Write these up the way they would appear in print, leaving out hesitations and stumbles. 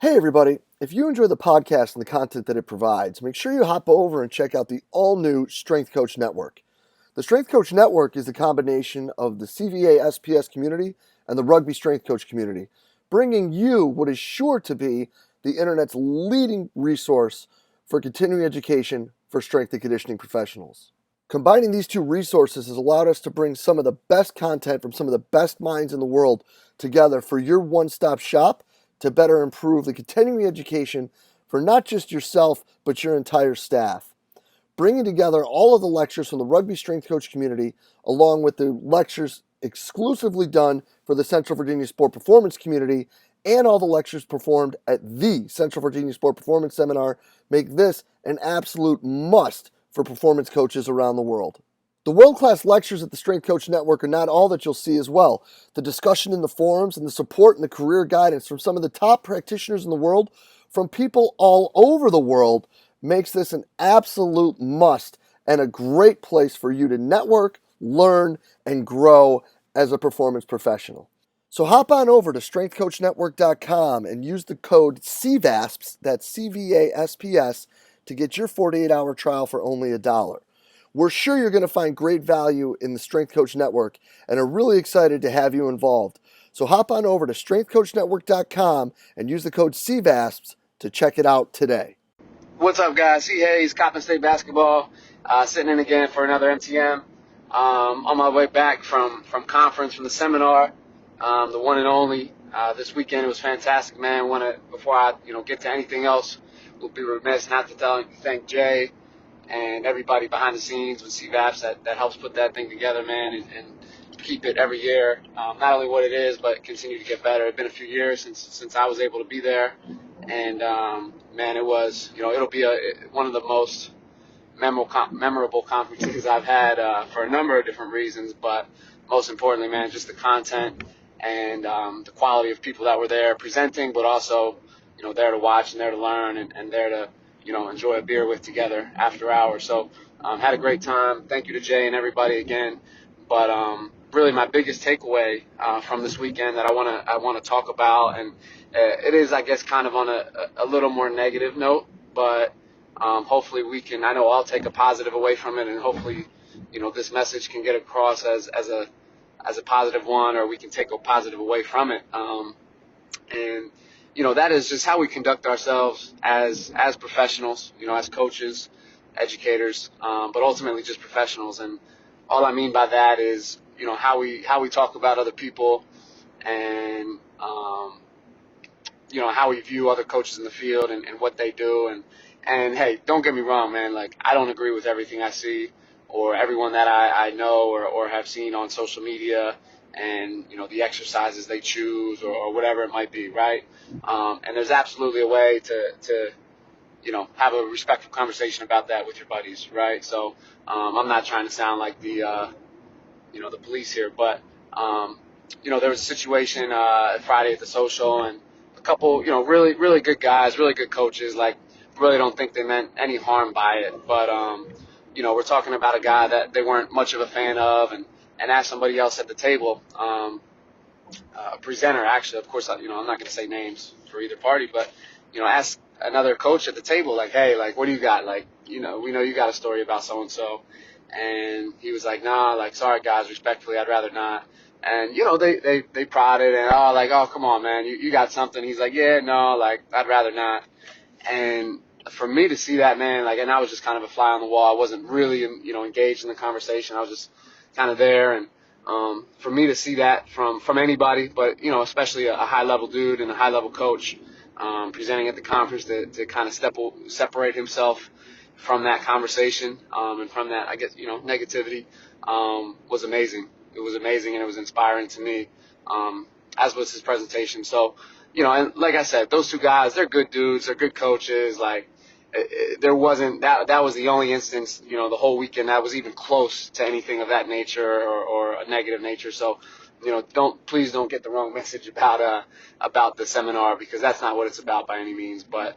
Hey everybody, if you enjoy the podcast and the content that it provides, make sure you hop over and check out the all-new Strength Coach Network. The Strength Coach Network is the combination of the CVA SPS community and the Rugby Strength Coach community, bringing you what is sure to be the internet's leading resource for continuing education for strength and conditioning professionals. Combining these two resources has allowed us to bring some of the best content from some of the best minds in the world together for your one-stop shop to better improve the continuing education for not just yourself, but your entire staff. Bringing together all of the lectures from the Rugby Strength Coach community, along with the lectures exclusively done for the Central Virginia Sport Performance community, and all the lectures performed at the Central Virginia Sport Performance Seminar, make this an absolute must for performance coaches around the world. The world-class lectures at the Strength Coach Network are not all that you'll see as well. The discussion in the forums and the support and the career guidance from some of the top practitioners in the world, from people all over the world, makes this an absolute must and a great place for you to network, learn, and grow as a performance professional. So hop on over to strengthcoachnetwork.com and use the code CVASPS, that's CVASPS, to get your 48-hour trial for only $1. We're sure you're going to find great value in the Strength Coach Network and are really excited to have you involved. So hop on over to strengthcoachnetwork.com and use the code CVASPS to check it out today. What's up, guys? C. Hayes, Coppin State Basketball, sitting in again for another MTM. On my way back from conference, from the seminar, the one and only. This weekend it was fantastic, man. Before I get to anything else, we'll be remiss not to thank Jay and everybody behind the scenes with CVAPS that helps put that thing together, man, and keep it every year. Not only what it is, but continue to get better. It's been a few years since I was able to be there, and man, it was it'll be one of the most memorable conferences I've had for a number of different reasons, but most importantly, man, just the content and the quality of people that were there presenting, but also there to watch and there to learn and there to enjoy a beer with together after hours. So had a great time. Thank you to Jay and everybody again. But really my biggest takeaway from this weekend that I want to talk about, and it is, I guess, kind of on a little more negative note, but hopefully I know I'll take a positive away from it, and hopefully this message can get across as a positive one, or we can take a positive away from it. And that is just how we conduct ourselves as professionals, as coaches, educators, but ultimately just professionals. And all I mean by that is, how we talk about other people, and how we view other coaches in the field and what they do. And hey, don't get me wrong, man. Like, I don't agree with everything I see or everyone that I know or have seen on social media, and the exercises they choose or whatever it might be, right? And there's absolutely a way to have a respectful conversation about that with your buddies, right? So I'm not trying to sound like the police here, but there was a situation Friday at the social, and a couple really really good guys, really good coaches, like, really don't think they meant any harm by it, but we're talking about a guy that they weren't much of a fan of, and asked somebody else at the table, a presenter, actually, of course, I'm not going to say names for either party, but, asked another coach at the table, like, hey, like, what do you got? Like, we know you got a story about so-and-so. And he was like, nah, like, sorry, guys, respectfully, I'd rather not. And, they prodded and, oh, come on, man, you got something. He's like, yeah, no, like, I'd rather not. And for me to see that, man, like, and I was just kind of a fly on the wall. I wasn't really, engaged in the conversation. I was just kind of there. And for me to see that from anybody, but, especially a high-level dude and a high-level coach presenting at the conference to kind of separate himself from that conversation and from that, I guess, negativity was amazing. It was amazing, and it was inspiring to me, as was his presentation. So, and like I said, those two guys, they're good dudes. They're good coaches. Like, there wasn't that was the only instance, the whole weekend that was even close to anything of that nature or a negative nature. So, please don't get the wrong message about the seminar, because that's not what it's about by any means. But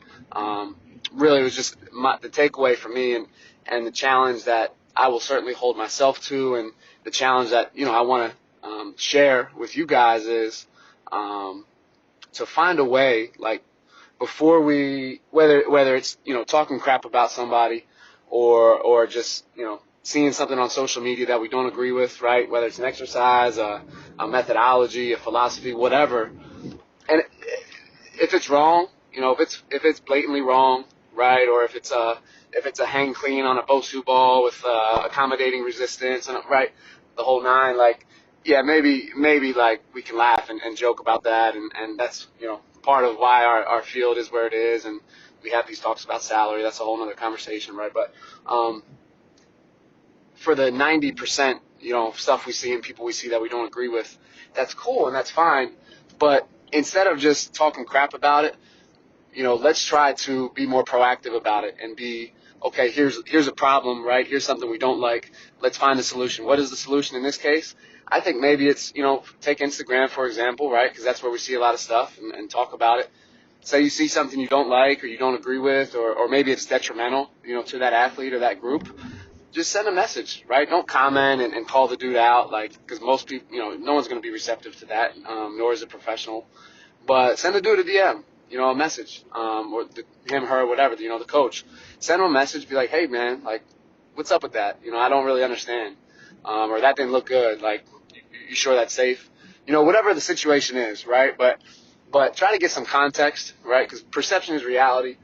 really, it was just the takeaway for me, and the challenge that I will certainly hold myself to, and the challenge that I want to share with you guys is to find a way, like, before we, whether it's, talking crap about somebody or just, seeing something on social media that we don't agree with, right? Whether it's an exercise, a methodology, a philosophy, whatever. And if it's wrong, if it's blatantly wrong, right? Or if it's a hang clean on a Bosu ball with accommodating resistance and right, the whole nine, like, yeah, maybe like we can laugh and joke about that, and that's part of why our field is where it is, and we have these talks about salary. That's a whole other conversation, right? But for the 90%, stuff we see and people we see that we don't agree with, that's cool and that's fine. But instead of just talking crap about it, let's try to be more proactive about it and be, okay, here's a problem, right? Here's something we don't like. Let's find a solution. What is the solution in this case? I think maybe it's, take Instagram, for example, right? Because that's where we see a lot of stuff and talk about it. Say you see something you don't like or you don't agree with, or maybe it's detrimental, to that athlete or that group. Just send a message, right? Don't comment and call the dude out, like, because most people, no one's going to be receptive to that, nor is a professional. But send the dude a DM, a message, or him, her, whatever, the coach. Send him a message, be like, hey, man, like, what's up with that? I don't really understand. Or that didn't look good. Like, you sure that's safe? Whatever the situation is, right? But try to get some context, right? Because perception is reality,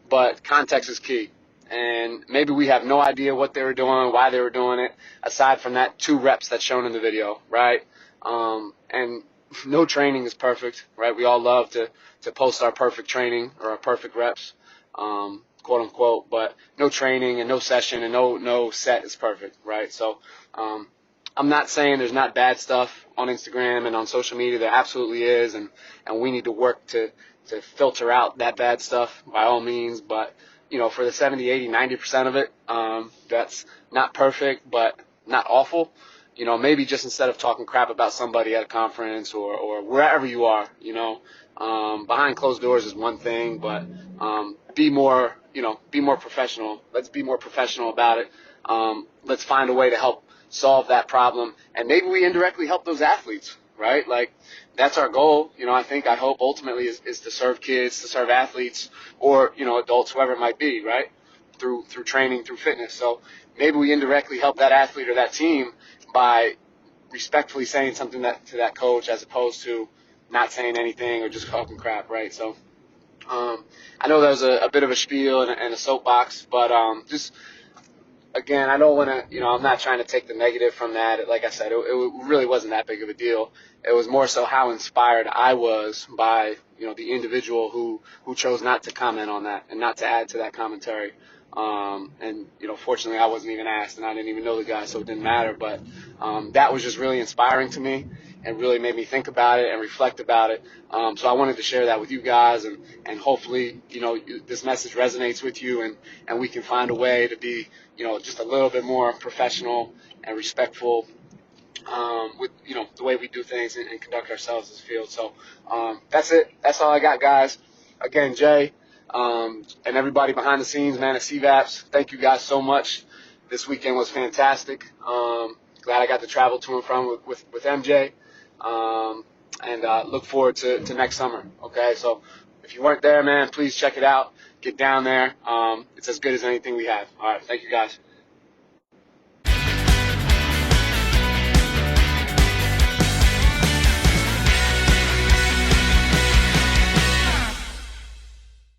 but context is key. And maybe we have no idea what they were doing, why they were doing it, aside from that 2 reps that's shown in the video, right? And no training is perfect, right? We all love to post our perfect training or our perfect reps, quote unquote, but no training and no session and no set is perfect, right? So I'm not saying there's not bad stuff on Instagram and on social media. There absolutely is, and we need to work to filter out that bad stuff by all means, but for the 70, 80, 90% of it, that's not perfect, but not awful. Maybe just instead of talking crap about somebody at a conference or wherever you are, behind closed doors is one thing, but be more professional. Let's be more professional about it. Let's find a way to help solve that problem, and maybe we indirectly help those athletes, right? Like, that's our goal. I hope ultimately is to serve kids, to serve athletes, or, adults, whoever it might be, right? Through training, through fitness. So maybe we indirectly help that athlete or that team by respectfully saying something to that coach, as opposed to not saying anything or just talking crap, right? So I know that was a bit of a spiel and a soapbox, but just, again, I don't want to, I'm not trying to take the negative from that. Like I said, it really wasn't that big of a deal. It was more so how inspired I was by, the individual who chose not to comment on that and not to add to that commentary. And, fortunately I wasn't even asked and I didn't even know the guy, so it didn't matter. But that was just really inspiring to me and really made me think about it and reflect about it. So I wanted to share that with you guys, and hopefully, this message resonates with you, and we can find a way to be, just a little bit more professional and respectful with, the way we do things and conduct ourselves as a field. So that's it. That's all I got, guys. Again, Jay, and everybody behind the scenes, man, at CVAPS, thank you guys so much. This weekend was fantastic. Glad I got to travel to and from with MJ. And look forward to next summer. Okay, so if you weren't there, man, please check it out. Get down there. It's as good as anything we have. All right, thank you guys.